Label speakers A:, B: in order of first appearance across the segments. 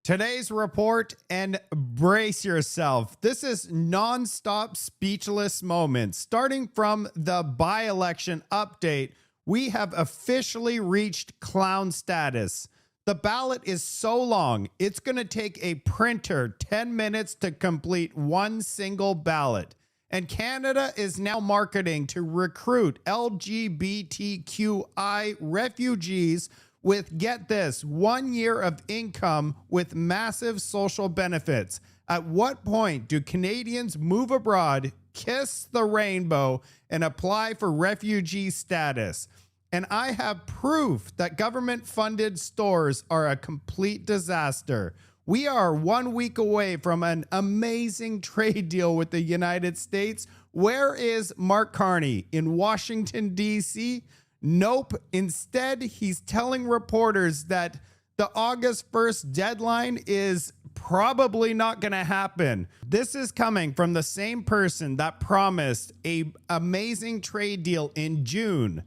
A: Today's report, and brace yourself. This is non-stop speechless moments. Starting from the by-election update, we have officially reached clown status. The ballot is so long, it's going to take a printer 10 minutes to complete one single ballot. And Canada is now marketing to recruit LGBTQI refugees with, get this, 1 year of income with massive social benefits. At what point do Canadians move abroad, kiss the rainbow, and apply for refugee status? And I have proof that government-funded stores are a complete disaster. We are 1 week away from an amazing trade deal with the United States. Where is Mark Carney? In Washington, D.C.? Nope. Instead, he's telling reporters that the August 1st deadline is probably not going to happen. This is coming from the same person that promised an amazing trade deal in June,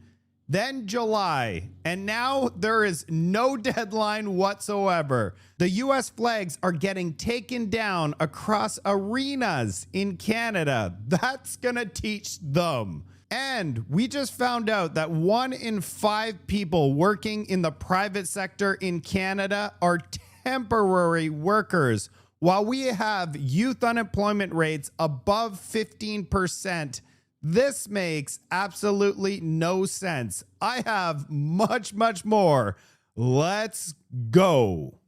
A: then July, and now there is no deadline whatsoever. The U.S. flags are getting taken down across arenas in Canada. That's going to teach them. And we just found out that 1 in 5 people working in the private sector in Canada are temporary workers, while we have youth unemployment rates above 15%. This makes absolutely no sense. I have much, much more. Let's go.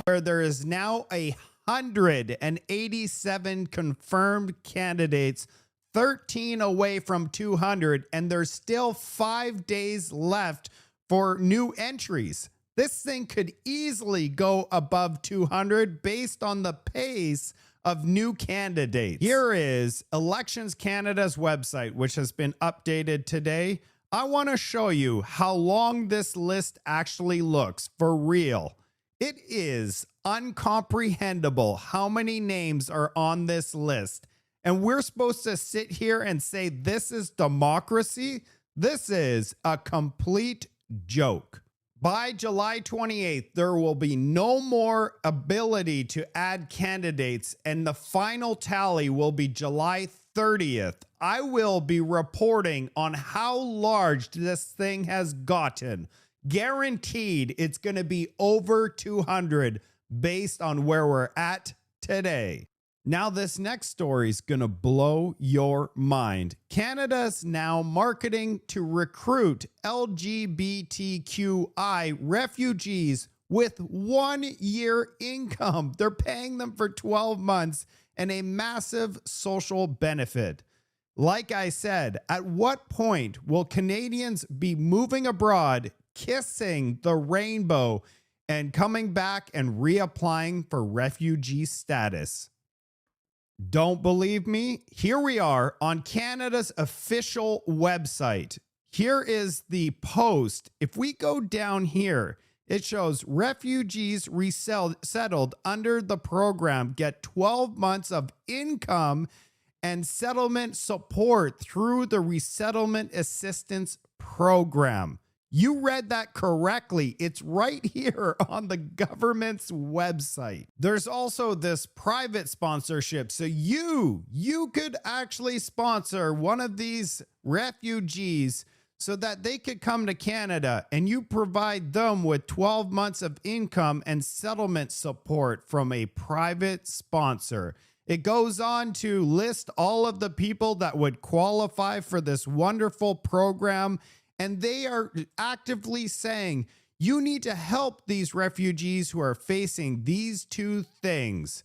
A: Where there is now 187 confirmed candidates, 13 away from 200, and there's still 5 days left for new entries. This thing could easily go above 200 based on the pace of new candidates. Here is Elections Canada's website, which has been updated today. I want to show you how long this list actually looks for real. It is uncomprehendable how many names are on this list. And we're supposed to sit here and say this is democracy? This is a complete joke. By July 28th, there will be no more ability to add candidates, and the final tally will be July 30th. I will be reporting on how large this thing has gotten. Guaranteed it's going to be over 200 based on where we're at today. Now, this next story is going to blow your mind. Canada's now marketing to recruit LGBTQI refugees with 1 year income. They're paying them for 12 months and a massive social benefit. Like I said, at what point will Canadians be moving abroad, kissing the rainbow, and coming back and reapplying for refugee status? Don't believe me? Here we are on Canada's official website. Here is the post. If we go down here, it shows refugees resettled under the program get 12 months of income and settlement support through the Resettlement Assistance Program. You read that correctly. It's right here on the government's website. There's also this private sponsorship. So you could actually sponsor one of these refugees so that they could come to Canada, and you provide them with 12 months of income and settlement support from a private sponsor. It goes on to list all of the people that would qualify for this wonderful program. And they are actively saying, you need to help these refugees who are facing these two things.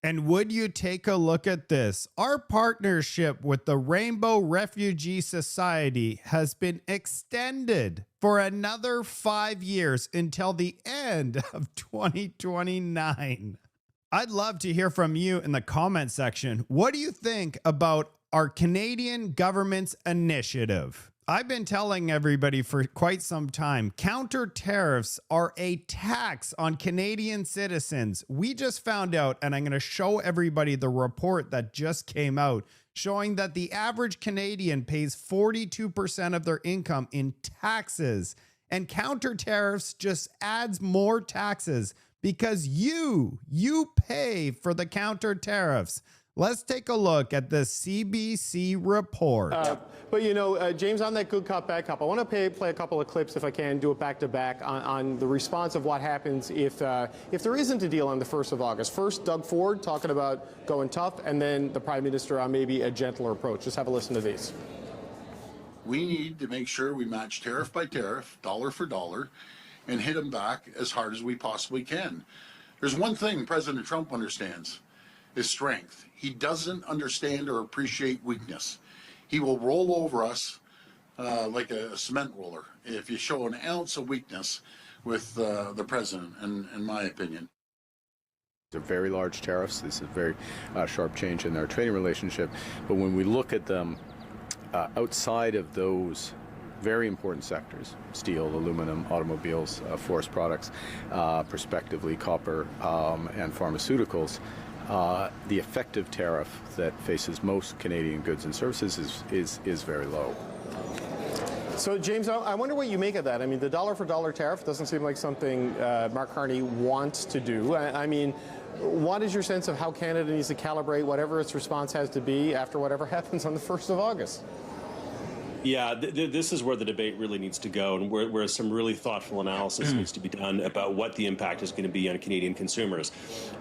A: And would you take a look at this? Our partnership with the Rainbow Refugee Society has been extended for another 5 years until the end of 2029. I'd love to hear from you in the comment section. What do you think about our Canadian government's initiative? I've been telling everybody for quite some time, counter tariffs are a tax on Canadian citizens. We just found out, and I'm going to show everybody the report that just came out. showing that the average Canadian pays 42% of their income in taxes, and counter tariffs just adds more taxes because you pay for the counter tariffs. Let's take a look at the CBC report.
B: But you know, James, on that good cop, bad cop, I want to play a couple of clips, if I can, do it back to back on the response of what happens if there isn't a deal on the 1st of August. First, Doug Ford talking about going tough, and then the Prime Minister on maybe a gentler approach. Just have a listen to these.
C: We need to make sure we match tariff by tariff, dollar for dollar, and hit them back as hard as we possibly can. There's one thing President Trump understands, is strength. He doesn't understand or appreciate weakness. He will roll over us like a cement roller if you show an ounce of weakness with the president, in my opinion.
D: They're very large tariffs. This is a very sharp change in our trading relationship. But when we look at them outside of those very important sectors, steel, aluminum, automobiles, forest products, prospectively copper, and pharmaceuticals, the effective tariff that faces most Canadian goods and services is very low.
B: So, James, I wonder what you make of that. I mean, the dollar-for-dollar tariff doesn't seem like something Mark Carney wants to do. I mean, what is your sense of how Canada needs to calibrate whatever its response has to be after whatever happens on the 1st of August?
E: Yeah, this is where the debate really needs to go, and where some really thoughtful analysis needs to be done about what the impact is going to be on Canadian consumers.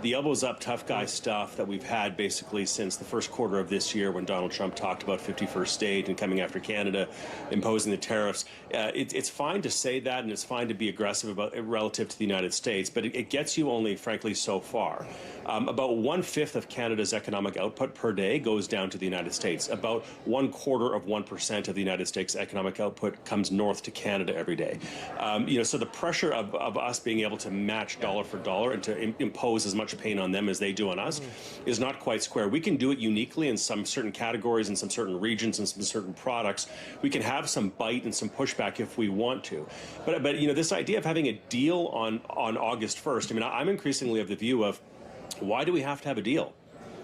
E: The elbows up, tough guy stuff that we've had basically since the first quarter of this year, when Donald Trump talked about 51st state and coming after Canada, imposing the tariffs. It's fine to say that, and it's fine to be aggressive about it relative to the United States, but it gets you only, frankly, so far. About 1/5 of Canada's economic output per day goes down to the United States. About 1/4% of the United States economic output comes north to Canada every day. So the pressure of us being able to match dollar for dollar and to impose as much pain on them as they do on us is not quite square. We can do it uniquely in some certain categories, in some certain regions, and some certain products. We can have some bite and some pushback if we want to. But this idea of having a deal on August 1st, I mean, I'm increasingly of the view of, why do we have to have a deal?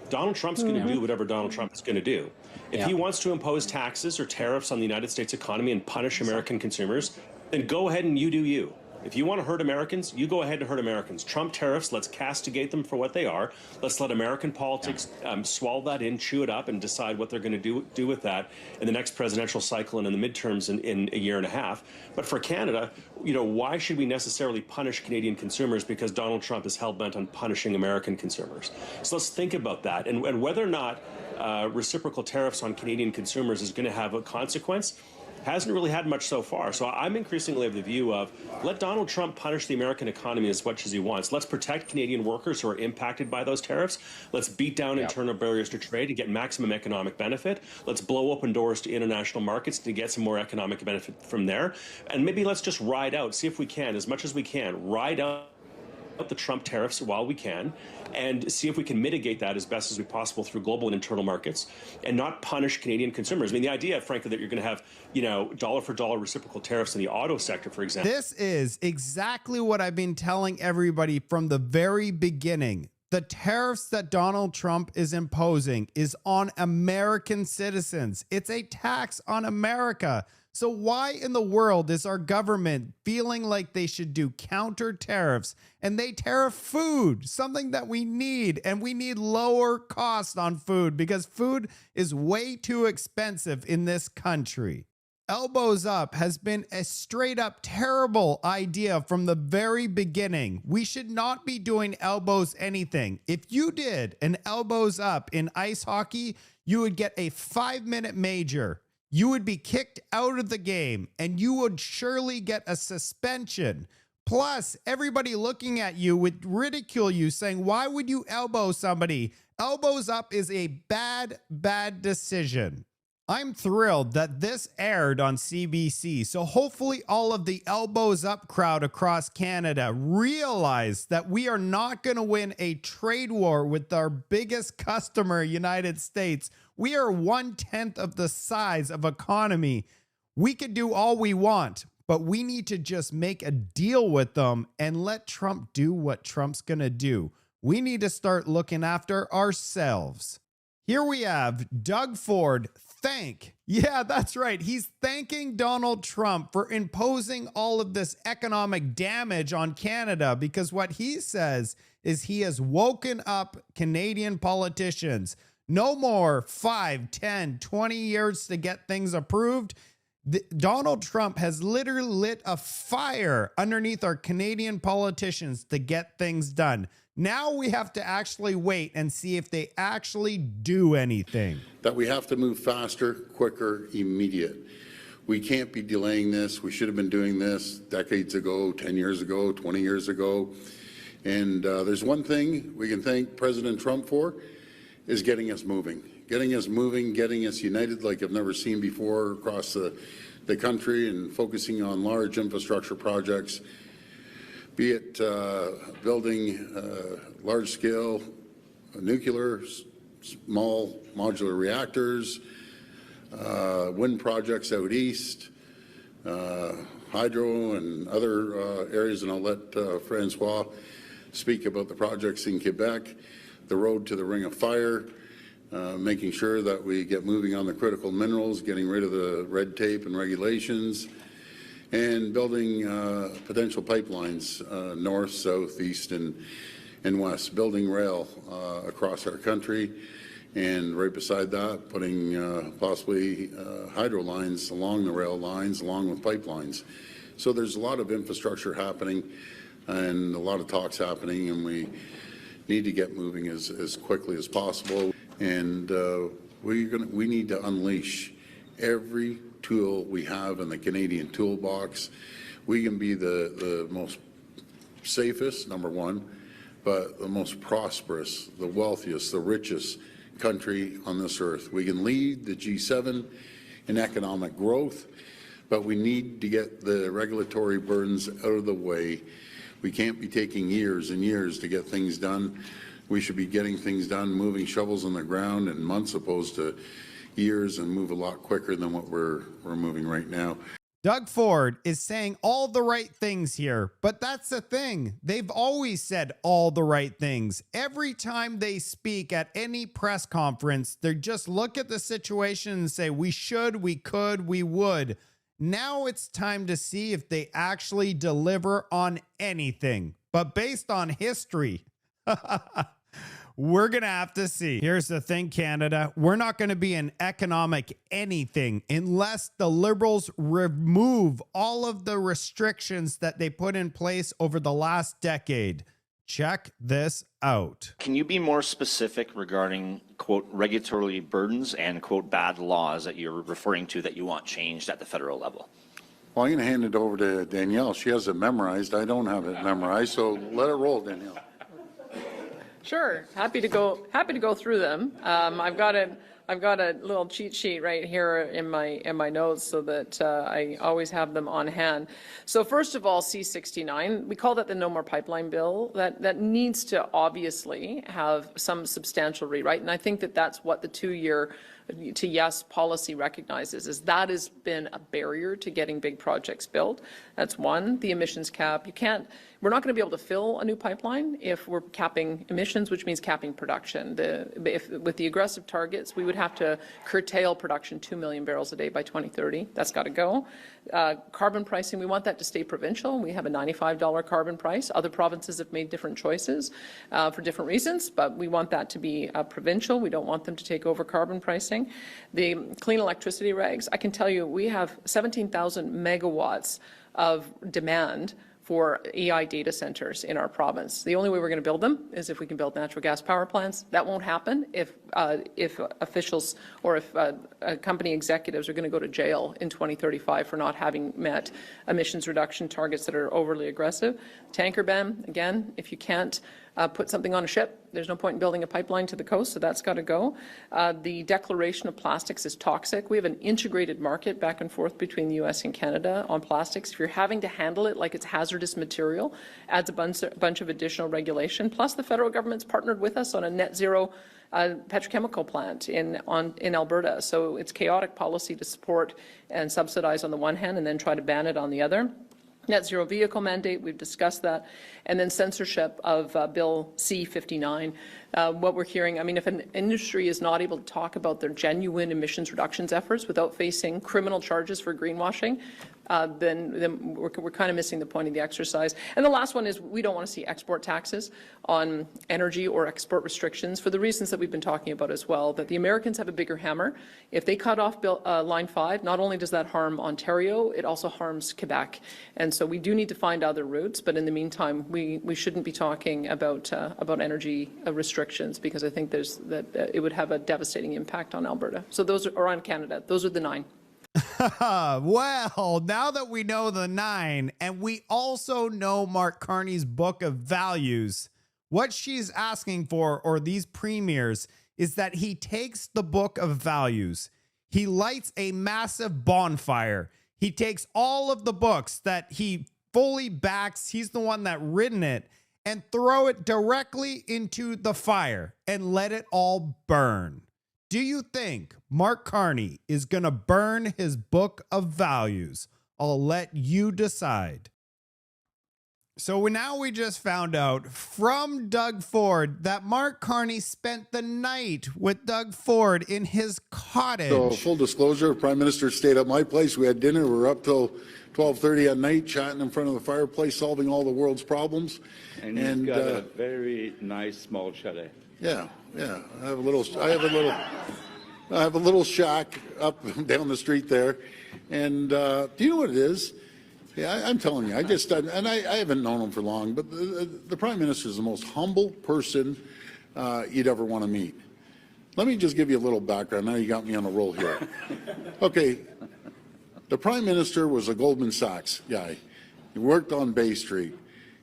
E: Donald Trump's going to do whatever Donald Trump is going to do. If he wants to impose taxes or tariffs on the United States economy and punish American consumers, then go ahead and you do you. If you want to hurt Americans, you go ahead and hurt Americans. Trump tariffs, let's castigate them for what they are. Let's let American politics swallow that in, chew it up, and decide what they're going to do with that in the next presidential cycle and in the midterms in a year and a half. But for Canada, why should we necessarily punish Canadian consumers because Donald Trump is hell-bent on punishing American consumers? So let's think about that. And whether or not reciprocal tariffs on Canadian consumers is going to have a consequence hasn't really had much so far. So I'm increasingly of the view of, let Donald Trump punish the American economy as much as he wants. Let's protect Canadian workers who are impacted by those tariffs. Let's beat down internal barriers to trade and get maximum economic benefit. Let's blow open doors to international markets to get some more economic benefit from there. And maybe let's just ride out, see if we can, as much as we can, ride out the Trump tariffs while we can, and see if we can mitigate that as best as we possible through global and internal markets, and not punish Canadian consumers. I mean, the idea, frankly, that you're going to have, dollar for dollar reciprocal tariffs in the auto sector, for example.
A: This is exactly what I've been telling everybody from the very beginning. The tariffs that Donald Trump is imposing is on American citizens. It's a tax on America. So why in the world is our government feeling like they should do counter tariffs and they tariff food, something that we need, and we need lower cost on food because food is way too expensive in this country. Elbows up has been a straight up terrible idea from the very beginning. We should not be doing elbows anything. If you did an elbows up in ice hockey, you would get a 5-minute major. You would be kicked out of the game, and you would surely get a suspension. Plus, everybody looking at you would ridicule you, saying, why would you elbow somebody? Elbows up is a bad decision. I'm thrilled that this aired on CBC, so hopefully all of the elbows up crowd across Canada realize that we are not going to win a trade war with our biggest customer, United States. We are 1/10 of the size of economy. We could do all we want, but we need to just make a deal with them and let Trump do what Trump's going to do. We need to start looking after ourselves. Here we have Doug Ford yeah, that's right. He's thanking Donald Trump for imposing all of this economic damage on Canada, because what he says is he has woken up Canadian politicians. No more 5, 10, 20 years to get things approved. Donald Trump has literally lit a fire underneath our Canadian politicians to get things done. Now we have to actually wait and see if they actually do anything.
C: That we have to move faster, quicker, immediate. We can't be delaying this. We should have been doing this decades ago, 10 years ago, 20 years ago. And there's one thing we can thank President Trump for, is getting us moving. Getting us moving, getting us united like I've never seen before across the country, and focusing on large infrastructure projects, be it building large-scale nuclear, small modular reactors, wind projects out east, hydro and other areas, and I'll let Francois speak about the projects in Quebec, the road to the Ring of Fire, making sure that we get moving on the critical minerals, getting rid of the red tape and regulations, and building potential pipelines north, south, east, and west, building rail across our country, and right beside that, putting possibly hydro lines along the rail lines, along with pipelines. So there's a lot of infrastructure happening and a lot of talks happening, and we need to get moving as quickly as possible. And we need to unleash every tool we have in the Canadian toolbox. We can be the most safest, number one, but the most prosperous, the wealthiest, the richest country on this earth. We can lead the G7 in economic growth, but we need to get the regulatory burdens out of the way. We can't be taking years and years to get things done. We should be getting things done, moving shovels in the ground in months opposed to years, and move a lot quicker than what we're moving right now.
A: Doug Ford is saying all the right things here, but that's the thing. They've always said all the right things. Every time they speak at any press conference, they just look at the situation and say, we should, we could, we would. Now it's time to see if they actually deliver on anything. But based on history, we're going to have to see. Here's the thing, Canada. We're not going to be an economic anything unless the Liberals remove all of the restrictions that they put in place over the last decade. Check this out.
F: Can you be more specific regarding, quote, regulatory burdens and, quote, bad laws that you're referring to that you want changed at the federal level?
C: Well, I'm going to hand it over to Danielle. She has it memorized. I don't have it memorized, so let it roll, Danielle.
G: Sure, happy to go through them. I've got a little cheat sheet right here in my notes so that I always have them on hand. So first of all, C-69, we call that the No More Pipeline bill. That needs to obviously have some substantial rewrite, and I think that that's what the 2-year to yes policy recognizes, is that has been a barrier to getting big projects built. That's one. The emissions cap, we're not going to be able to fill a new pipeline if we're capping emissions, which means capping production. With the aggressive targets, we would have to curtail production 2 million barrels a day by 2030. That's got to go. Carbon pricing, we want that to stay provincial. We have a $95 carbon price. Other provinces have made different choices for different reasons, but we want that to be provincial. We don't want them to take over carbon pricing. The clean electricity regs, I can tell you we have 17,000 megawatts of demand for AI data centers in our province. The only way we're going to build them is if we can build natural gas power plants. That won't happen if officials or if company executives are going to go to jail in 2035 for not having met emissions reduction targets that are overly aggressive. Tanker ban, again, if you can't put something on a ship, there's no point in building a pipeline to the coast, so that's got to go. The declaration of plastics is toxic. We have an integrated market back and forth between the U.S. and Canada on plastics. If you're having to handle it like it's hazardous material, adds a bunch of additional regulation. Plus, the federal government's partnered with us on a net zero petrochemical plant in Alberta. So it's chaotic policy to support and subsidize on the one hand and then try to ban it on the other. Net zero vehicle mandate, we've discussed that. And then censorship of Bill C-59. what we're hearing. I mean, if an industry is not able to talk about their genuine emissions reductions efforts without facing criminal charges for greenwashing, then we're kind of missing the point of the exercise. And the last one is we don't want to see export taxes on energy or export restrictions for the reasons that we've been talking about as well, that the Americans have a bigger hammer. If they cut off Line 5, not only does that harm Ontario, it also harms Quebec. And so we do need to find other routes, but in the meantime, we shouldn't be talking about energy restrictions, because I think it would have a devastating impact on Alberta. So those are on Canada. Those are the 9.
A: Well, now that we know the 9, and we also know Mark Carney's book of values, what she's asking for, or these premiers, is that he takes the book of values, he lights a massive bonfire, he takes all of the books that he fully backs, he's the one that written it, and throw it directly into the fire and let it all burn. Do you think Mark Carney is going to burn his book of values? I'll let you decide. So now we just found out from Doug Ford that Mark Carney spent the night with Doug Ford in his cottage.
H: So full disclosure, Prime Minister stayed at my place. We had dinner. We were up till 12:30 at night, chatting in front of the fireplace, solving all the world's problems.
I: And you've got a very nice small chalet.
H: Yeah. I have a little shack up down the street there. And do you know what it is? Yeah, I'm telling you, I haven't known him for long, but the Prime Minister is the most humble person you'd ever want to meet. Let me just give you a little background. Now you got me on a roll here. Okay, the Prime Minister was a Goldman Sachs guy. He worked on Bay Street.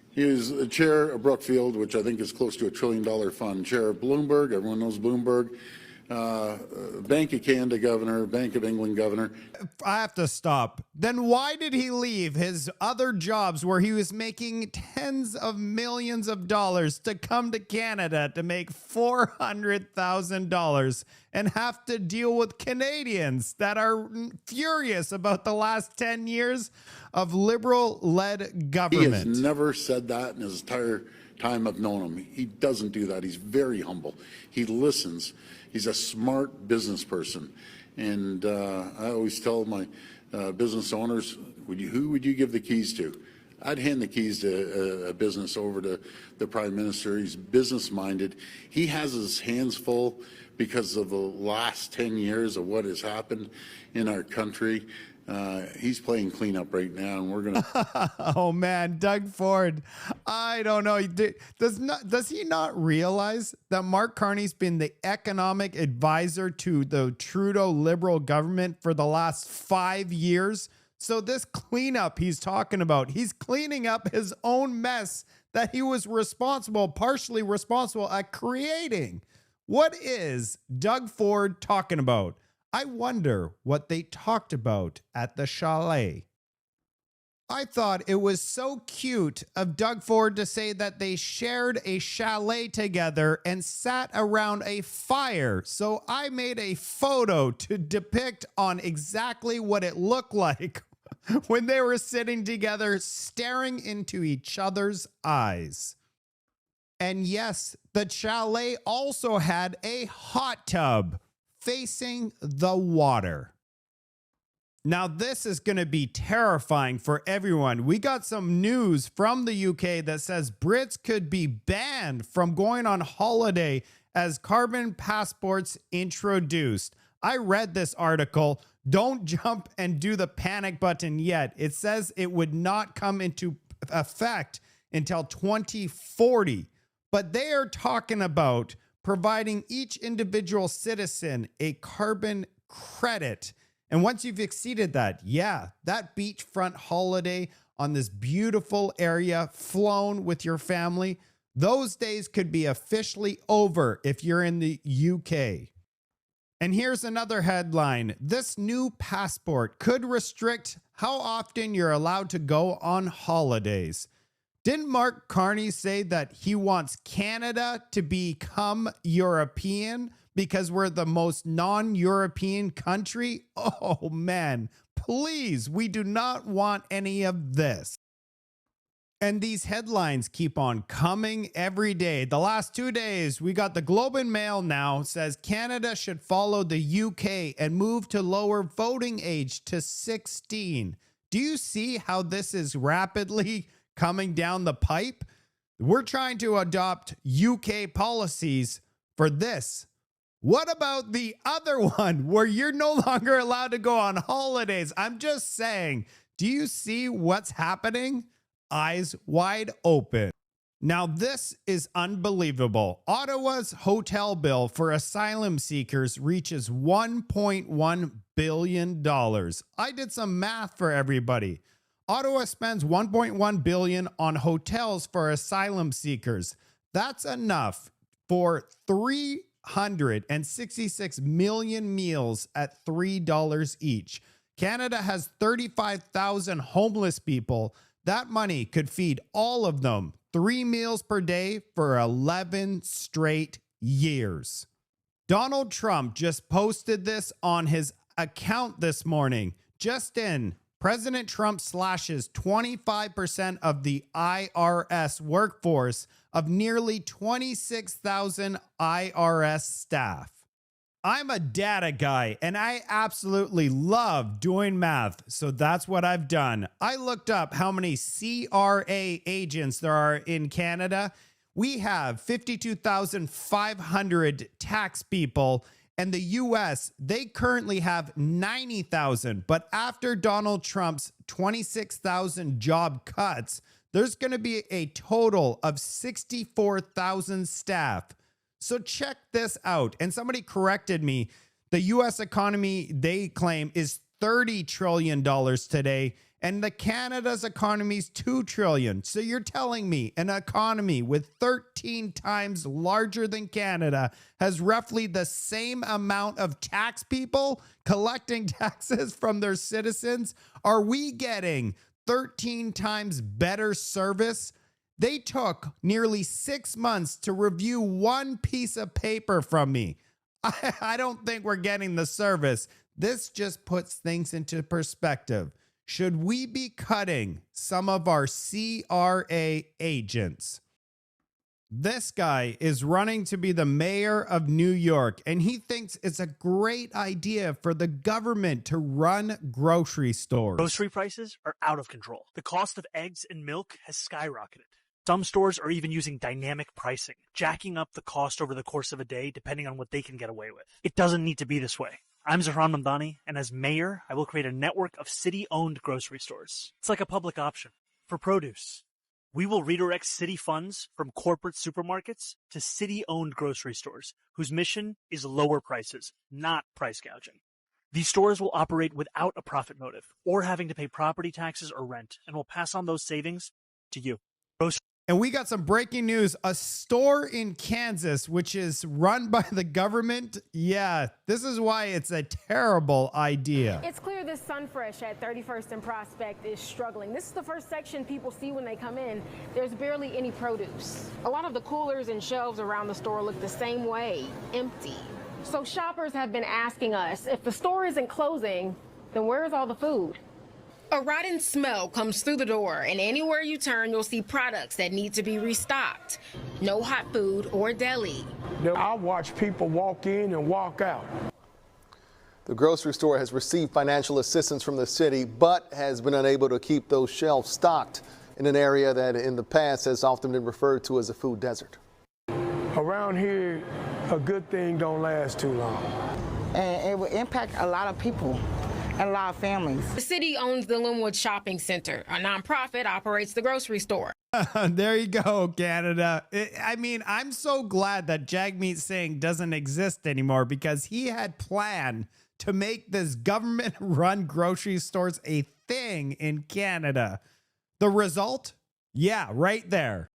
H: He was the chair of Brookfield, which I think is close to $1 trillion fund, chair of Bloomberg, everyone knows Bloomberg, Bank of Canada governor, Bank of England governor.
A: I have to stop. Then why did he leave his other jobs where he was making tens of millions of dollars to come to Canada to make $400,000 and have to deal with Canadians that are furious about the last 10 years of Liberal-led government?
H: He has never said that in his entire time I've known him. He doesn't do that. He's very humble. He listens. He's a smart business person. And I always tell my business owners, who would you give the keys to? I'd hand the keys to a business over to the Prime Minister. He's business-minded. He has his hands full because of the last 10 years of what has happened in our country. He's playing cleanup right now, and we're going to...
A: Oh, man, Doug Ford. I don't know. Does he not realize that Mark Carney's been the economic advisor to the Trudeau Liberal government for the last 5 years? So this cleanup he's talking about, he's cleaning up his own mess that he was partially responsible at creating. What is Doug Ford talking about? I wonder what they talked about at the chalet. I thought it was so cute of Doug Ford to say that they shared a chalet together and sat around a fire. So I made a photo to depict on exactly what it looked like when they were sitting together, staring into each other's eyes. And yes, the chalet also had a hot tub facing the water. Now, this is going to be terrifying for everyone. We got some news from the UK that says Brits could be banned from going on holiday as carbon passports introduced. I read this article. Don't jump and do the panic button yet. It says it would not come into effect until 2040. But they are talking about providing each individual citizen a carbon credit. And once you've exceeded that, that beachfront holiday on this beautiful area, flown with your family, those days could be officially over if you're in the UK. And here's another headline. This new passport could restrict how often you're allowed to go on holidays. Didn't Mark Carney say that he wants Canada to become European because we're the most non-European country? Oh man, please, we do not want any of this. And these headlines keep on coming every day. The last 2 days, we got the Globe and Mail now says Canada should follow the UK and move to lower voting age to 16. Do you see how this is rapidly coming down the pipe? We're trying to adopt UK policies for this. What about the other one where you're no longer allowed to go on holidays? I'm just saying, do you see what's happening? Eyes wide open. Now, this is unbelievable. Ottawa's hotel bill for asylum seekers reaches $1.1 billion. I did some math for everybody. Ottawa spends $1.1 billion on hotels for asylum seekers. That's enough for 366 million meals at $3 each. Canada has 35,000 homeless people. That money could feed all of them 3 meals per day for 11 straight years. Donald Trump just posted this on his account this morning. Just in, President Trump slashes 25% of the IRS workforce of nearly 26,000 IRS staff. I'm a data guy and I absolutely love doing math, so that's what I've done. I looked up how many CRA agents there are in Canada. We have 52,500 tax people, and the US, they currently have 90,000. But after Donald Trump's 26,000 job cuts, there's going to be a total of 64,000 staff. So check this out. And somebody corrected me. The US economy, they claim, is $30 trillion today. And the Canada's economy is $2 trillion. So you're telling me an economy with 13 times larger than Canada has roughly the same amount of tax people collecting taxes from their citizens? Are we getting 13 times better service? They took nearly 6 months to review one piece of paper from me. I don't think we're getting the service. This just puts things into perspective. Should we be cutting some of our CRA agents? This guy is running to be the mayor of New York, and he thinks it's a great idea for the government to run grocery stores.
J: Grocery prices are out of control. The cost of eggs and milk has skyrocketed. Some stores are even using dynamic pricing, jacking up the cost over the course of a day depending on what they can get away with. It doesn't need to be this way. I'm Zahran Mamdani, and as mayor, I will create a network of city-owned grocery stores. It's like a public option for produce. We will redirect city funds from corporate supermarkets to city-owned grocery stores, whose mission is lower prices, not price gouging. These stores will operate without a profit motive or having to pay property taxes or rent, and will pass on those savings to you.
A: And we got some breaking news. A store in Kansas, which is run by the government. Yeah, this is why it's a terrible idea.
K: It's clear this Sunfresh at 31st and Prospect is struggling. This is the first section people see when they come in. There's barely any produce. A lot of the coolers and shelves around the store look the same way, empty. So shoppers have been asking us, if the store isn't closing, then where's all the food? A rotten smell comes through the door, and anywhere you turn, you'll see products that need to be restocked. No hot food or deli.
L: I watch people walk in and walk out.
M: The grocery store has received financial assistance from the city, but has been unable to keep those shelves stocked in an area that in the past has often been referred to as a food desert.
L: Around here, a good thing don't last too long.
N: And it will impact a lot of people. And a lot of families.
K: The city owns the Linwood Shopping Center. A nonprofit operates the grocery store.
A: There you go, Canada. I mean, I'm so glad that Jagmeet Singh doesn't exist anymore, because he had planned to make this government-run grocery stores a thing in Canada. The result? Yeah, right there.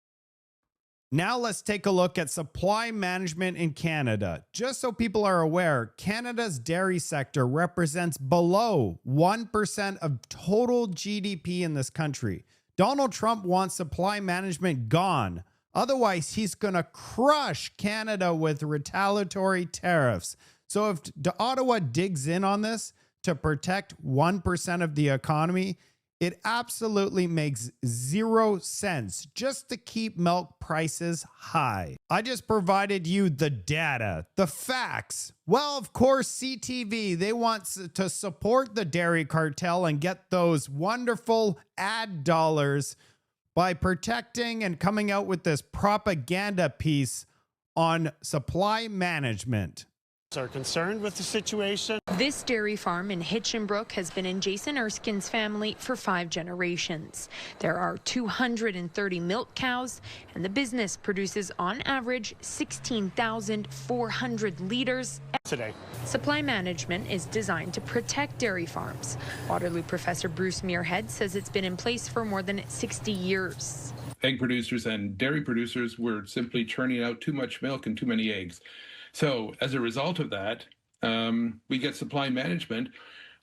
A: Now let's take a look at supply management in Canada. Just so people are aware, Canada's dairy sector represents below 1% of total GDP in this country. Donald Trump wants supply management gone. Otherwise, he's going to crush Canada with retaliatory tariffs. So if Ottawa digs in on this to protect 1% of the economy, It absolutely makes zero sense just to keep milk prices high. I just provided you the data, the facts. Well, of course, CTV, they want to support the dairy cartel and get those wonderful ad dollars by protecting and coming out with this propaganda piece on supply management.
O: Are concerned with the situation.
P: This dairy farm in Hitchinbrook has been in Jason Erskine's family for 5 generations. There are 230 milk cows, and the business produces on average 16,400 liters
O: today.
P: Supply management is designed to protect dairy farms. Waterloo professor Bruce Muirhead says it's been in place for more than 60 years.
Q: Egg producers and dairy producers were simply churning out too much milk and too many eggs. So as a result of that, we get supply management,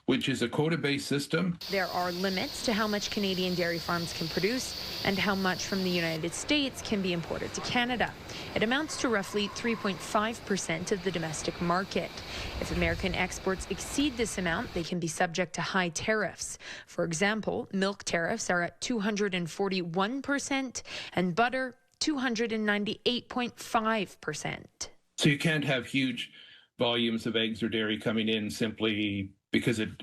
Q: which is a quota-based system.
P: There are limits to how much Canadian dairy farms can produce and how much from the United States can be imported to Canada. It amounts to roughly 3.5% of the domestic market. If American exports exceed this amount, they can be subject to high tariffs. For example, milk tariffs are at 241% and butter 298.5%.
Q: So you can't have huge volumes of eggs or dairy coming in simply because it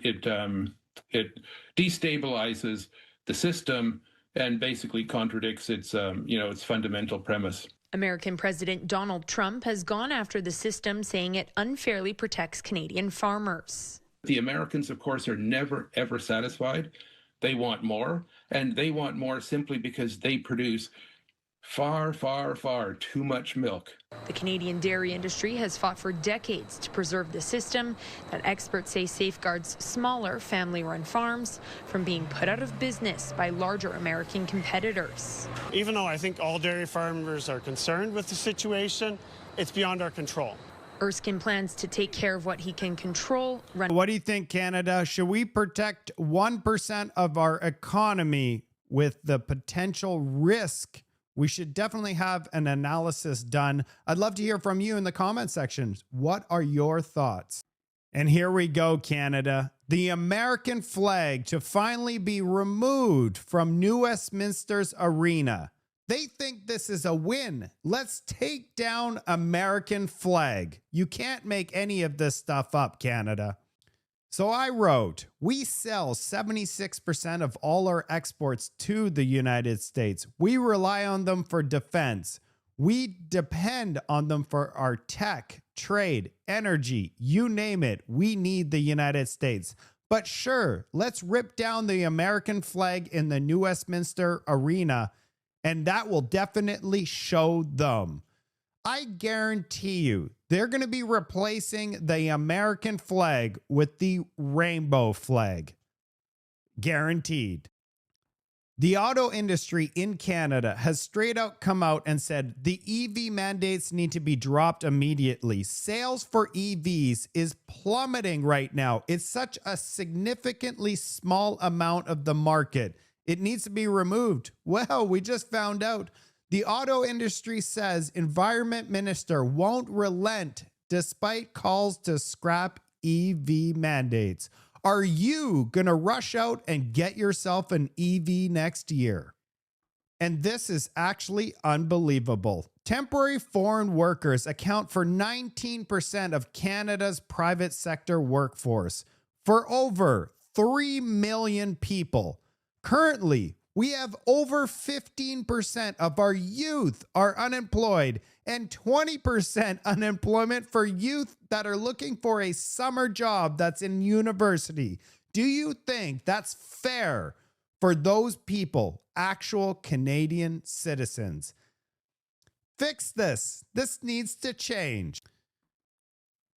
Q: destabilizes the system and basically contradicts its its fundamental premise.
P: American President Donald Trump has gone after the system, saying it unfairly protects Canadian farmers.
Q: The Americans, of course, are never, ever satisfied. They want more, and they want more simply because they produce far, far, far too much milk.
P: The Canadian dairy industry has fought for decades to preserve the system that experts say safeguards smaller family-run farms from being put out of business by larger American competitors.
O: Even though I think all dairy farmers are concerned with the situation, it's beyond our control.
P: Erskine plans to take care of what he can control.
A: What do you think, Canada? Should we protect 1% of our economy with the potential risk? We should definitely have an analysis done. I'd love to hear from you in the comment section. What are your thoughts? And here we go, Canada. The American flag to finally be removed from New Westminster's arena. They think this is a win. Let's take down American flag. You can't make any of this stuff up, Canada. So I wrote, we sell 76% of all our exports to the United States. We rely on them for defense. We depend on them for our tech, trade, energy, you name it. We need the United States. But sure, let's rip down the American flag in the New Westminster arena, and that will definitely show them. I guarantee you, they're going to be replacing the American flag with the rainbow flag. Guaranteed. The auto industry in Canada has straight out come out and said the EV mandates need to be dropped immediately. Sales for EVs is plummeting right now. It's such a significantly small amount of the market. It needs to be removed. Well, we just found out. The auto industry says Environment Minister won't relent despite calls to scrap EV mandates. Are you going to rush out and get yourself an EV next year? And this is actually unbelievable. Temporary foreign workers account for 19% of Canada's private sector workforce, for over 3 million people. Currently, we have over 15% of our youth are unemployed and 20% unemployment for youth that are looking for a summer job that's in university. Do you think that's fair for those people, actual Canadian citizens? Fix this. This needs to change.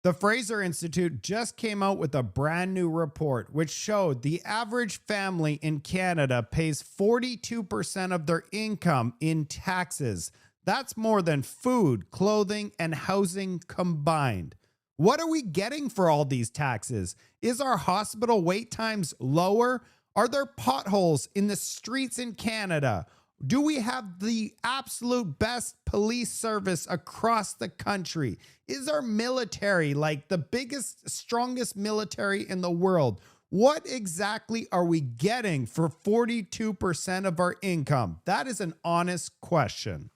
A: The Fraser Institute just came out with a brand new report which showed the average family in Canada pays 42% of their income in taxes. That's more than food, clothing, and housing combined. What are we getting for all these taxes? Is our hospital wait times lower? Are there potholes in the streets in Canada? Do we have the absolute best police service across the country? Is our military like the biggest, strongest military in the world? What exactly are we getting for 42% of our income? That is an honest question.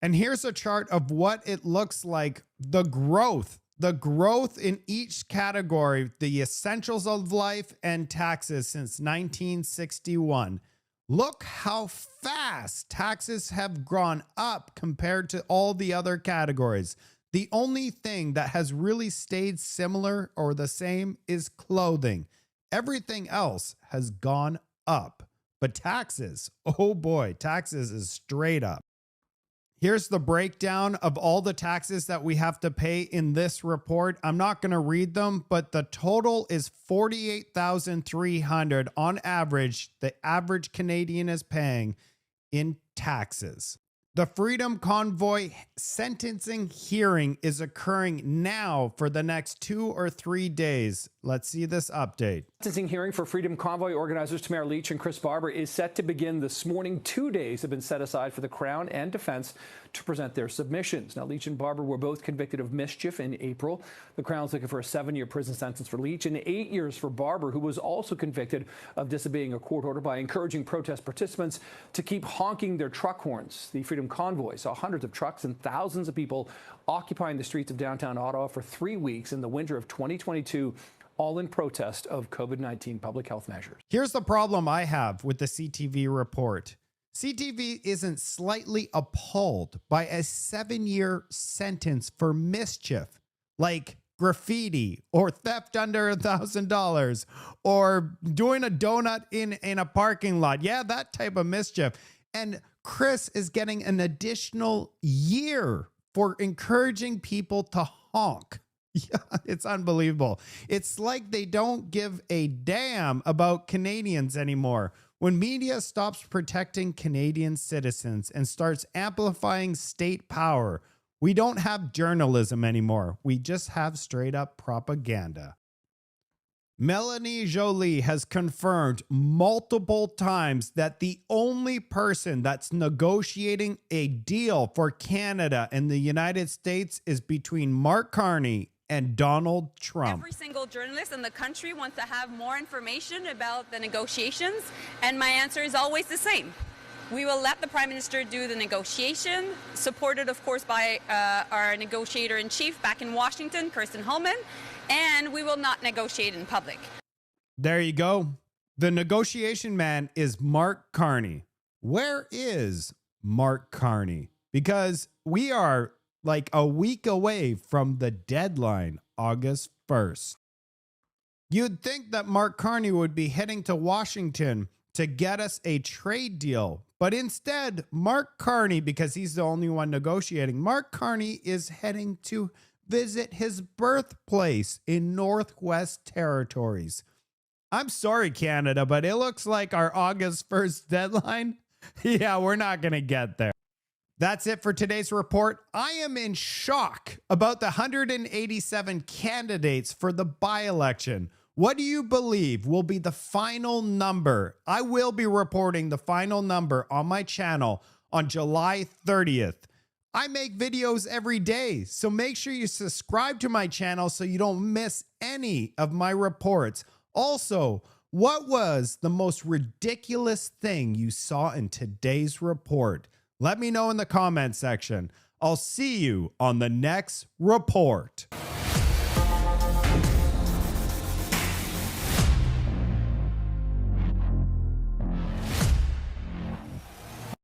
A: And here's a chart of what it looks like, the growth in each category, the essentials of life and taxes since 1961. Look how fast taxes have gone up compared to all the other categories. The only thing that has really stayed similar or the same is clothing. Everything else has gone up. But taxes, oh boy, taxes is straight up. Here's the breakdown of all the taxes that we have to pay in this report. I'm not going to read them, but the total is $48,300 on average. The average Canadian is paying in taxes. The Freedom Convoy sentencing hearing is occurring now for the next 2 or 3 days. Let's see this update.
R: Sentencing hearing for Freedom Convoy organizers Tamara Leach and Chris Barber is set to begin this morning. 2 days have been set aside for the Crown and defense to present their submissions. Now, Leach and Barber were both convicted of mischief in April. The Crown's looking for a 7-year prison sentence for Leach and 8 years for Barber, who was also convicted of disobeying a court order by encouraging protest participants to keep honking their truck horns. The Freedom Convoy saw hundreds of trucks and thousands of people occupying the streets of downtown Ottawa for 3 weeks in the winter of 2022, all in protest of COVID-19 public health measures.
A: Here's the problem I have with the CTV report. CTV isn't slightly appalled by a 7-year sentence for mischief, like graffiti or theft under $1,000 or doing a donut in a parking lot. Yeah, that type of mischief. And Chris is getting an additional year for encouraging people to honk. Yeah, it's unbelievable. It's like they don't give a damn about Canadians anymore. When media stops protecting Canadian citizens and starts amplifying state power, we don't have journalism anymore. We just have straight up propaganda. Melanie Joly has confirmed multiple times that the only person that's negotiating a deal for Canada and the United States is between Mark Carney and Donald Trump.
S: Every single journalist in the country wants to have more information about the negotiations, and my answer is always the same. We will let the Prime Minister do the negotiation, supported, of course, by our negotiator-in-chief back in Washington, Kirsten Holman, and we will not negotiate in public.
A: There you go. The negotiation man is Mark Carney. Where is Mark Carney? Because we are like a week away from the deadline, August 1st. You'd think that Mark Carney would be heading to Washington to get us a trade deal. But instead, Mark Carney, because he's the only one negotiating, Mark Carney is heading to visit his birthplace in Northwest Territories. I'm sorry, Canada, but it looks like our August 1st deadline. Yeah, we're not going to get there. That's it for today's report. I am in shock about the 187 candidates for the by-election. What do you believe will be the final number? I will be reporting the final number on my channel on July 30th. I make videos every day, so make sure you subscribe to my channel so you don't miss any of my reports. Also, what was the most ridiculous thing you saw in today's report? Let me know in the comment section. I'll see you on the next report.